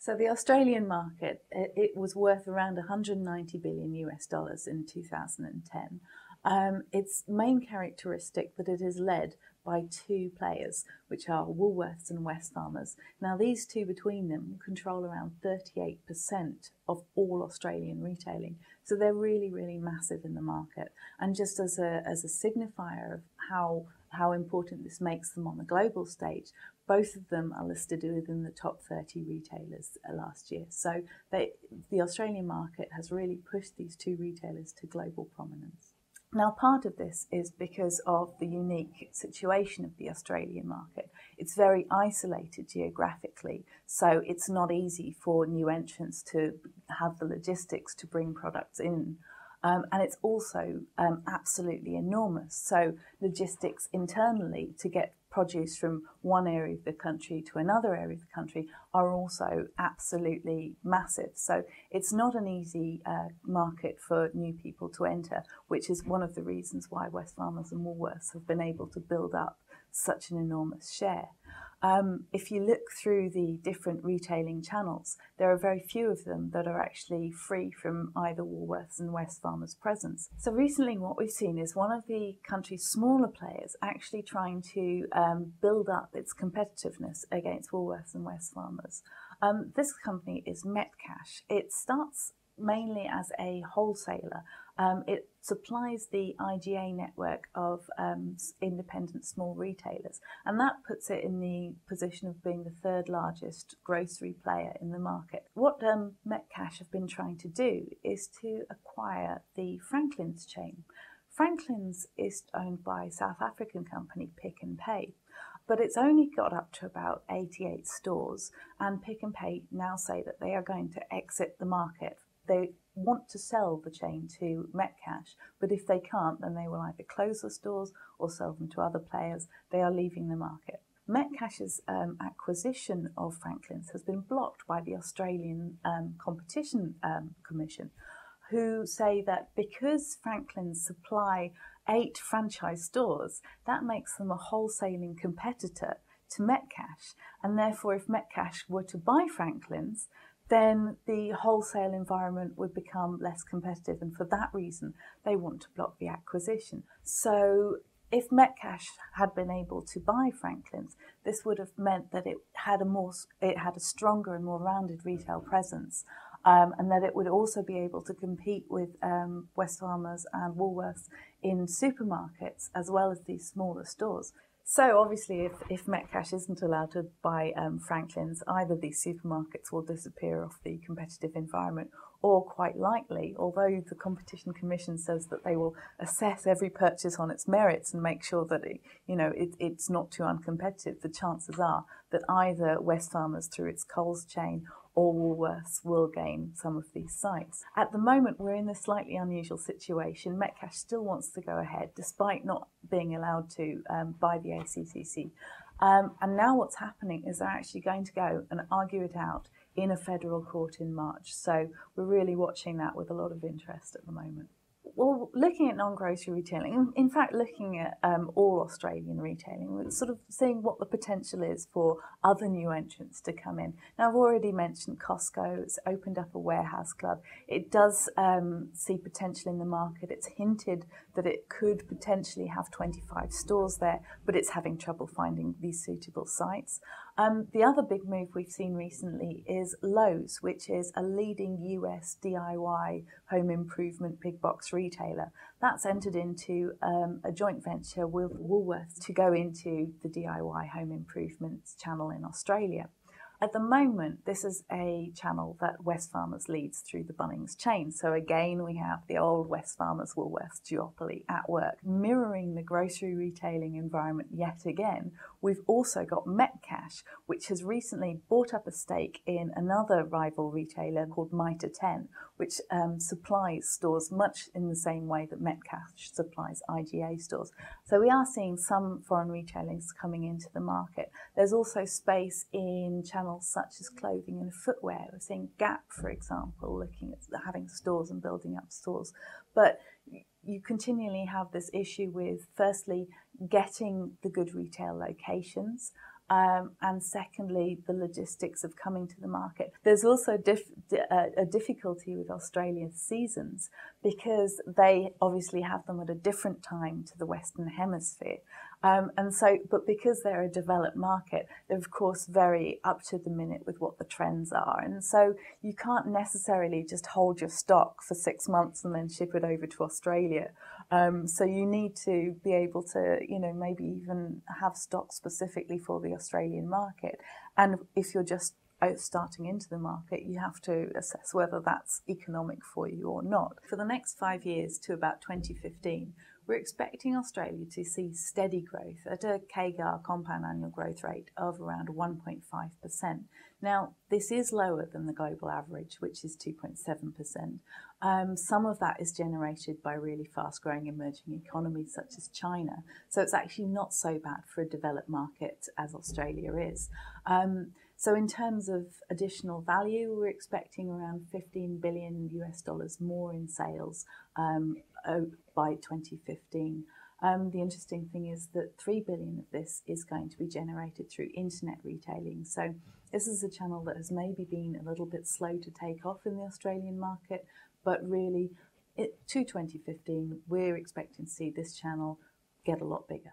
So the Australian market, it was worth around 190 billion US dollars in 2010. Its main characteristic that it is led by two players, which are Woolworths and Wesfamers. Now, these two between them control around 38% of all Australian retailing. So they're really, really massive in the market. And just as a signifier of how important this makes them on the global stage, both of them are listed within the top 30 retailers last year. So the Australian market has really pushed these two retailers to global prominence. Now, part of this is because of the unique situation of the Australian market. It's very isolated geographically, so it's not easy for new entrants to have the logistics to bring products in. And it's also absolutely enormous. So logistics internally to get produce from one area of the country to another area of the country are also absolutely massive. So it's not an easy market for new people to enter, which is one of the reasons why Wesfamers and Woolworths have been able to build up such an enormous share. If you look through the different retailing channels, there are very few of them that are actually free from either Woolworths and Wesfamers' presence. So recently what we've seen is one of the country's smaller players actually trying to build up its competitiveness against Woolworths and Wesfamers. This company is Metcash. It starts mainly as a wholesaler. It supplies the IGA network of independent small retailers, and that puts it in the position of being the third largest grocery player in the market. What Metcash have been trying to do is to acquire the Franklin's chain. Franklin's is owned by South African company Pick n Pay, but it's only got up to about 88 stores, and Pick n Pay now say that they are going to exit the market. They want to sell the chain to Metcash, but if they can't, then they will either close the stores or sell them to other players. They are leaving the market. Metcash's acquisition of Franklin's has been blocked by the Australian Competition Commission, who say that because Franklin's supply 8 franchise stores, that makes them a wholesaling competitor to Metcash, and therefore if Metcash were to buy Franklin's, then the wholesale environment would become less competitive, and for that reason they want to block the acquisition. So if Metcash had been able to buy Franklin's, this would have meant that it had a stronger and more rounded retail presence, and that it would also be able to compete with Wesfamers and Woolworths in supermarkets as well as these smaller stores. So obviously if Metcash isn't allowed to buy Franklin's, either these supermarkets will disappear off the competitive environment, or quite likely, although the Competition Commission says that they will assess every purchase on its merits and make sure that it's not too uncompetitive, the chances are that either Wesfamers through its Coles chain or Woolworths will gain some of these sites. At the moment, we're in this slightly unusual situation. Metcash still wants to go ahead, despite not being allowed to by the ACCC. And now what's happening is they're actually going to go and argue it out in a federal court in March. So we're really watching that with a lot of interest at the moment. Well, looking at non-grocery retailing, in fact, looking at all Australian retailing, we're sort of seeing what the potential is for other new entrants to come in. Now, I've already mentioned Costco. It's opened up a warehouse club. It does see potential in the market. It's hinted that it could potentially have 25 stores there, but it's having trouble finding these suitable sites. The other big move we've seen recently is Lowe's, which is a leading US DIY home improvement big box retailer. That's entered into a joint venture with Woolworths to go into the DIY home improvements channel in Australia. At the moment, this is a channel that Wesfamers leads through the Bunnings chain. So again, we have the old Wesfamers Woolworths duopoly at work. Mirroring the grocery retailing environment yet again, we've also got Metcash, which has recently bought up a stake in another rival retailer called Mitre 10, which supplies stores much in the same way that Metcash supplies IGA stores. So we are seeing some foreign retailers coming into the market. There's also space in channels such as clothing and footwear. We're seeing Gap, for example, looking at having stores and building up stores. But you continually have this issue with, firstly, getting the good retail locations, and secondly, the logistics of coming to the market. There's also a difficulty with Australia's seasons because they obviously have them at a different time to the Western Hemisphere. But because they're a developed market, they're of course very up to the minute with what the trends are. And so you can't necessarily just hold your stock for 6 months and then ship it over to Australia. So you need to be able to, maybe even have stock specifically for the Australian market. And if you're just starting into the market, you have to assess whether that's economic for you or not. For the next 5 years to about 2015, we're expecting Australia to see steady growth at a CAGR, compound annual growth rate, of around 1.5%. Now, this is lower than the global average, which is 2.7%. Some of that is generated by really fast-growing emerging economies such as China. So it's actually not so bad for a developed market as Australia is. So in terms of additional value, we're expecting around $15 billion more in sales by 2015. The interesting thing is that $3 billion of this is going to be generated through internet retailing. So this is a channel that has maybe been a little bit slow to take off in the Australian market, but really to 2015, we're expecting to see this channel get a lot bigger.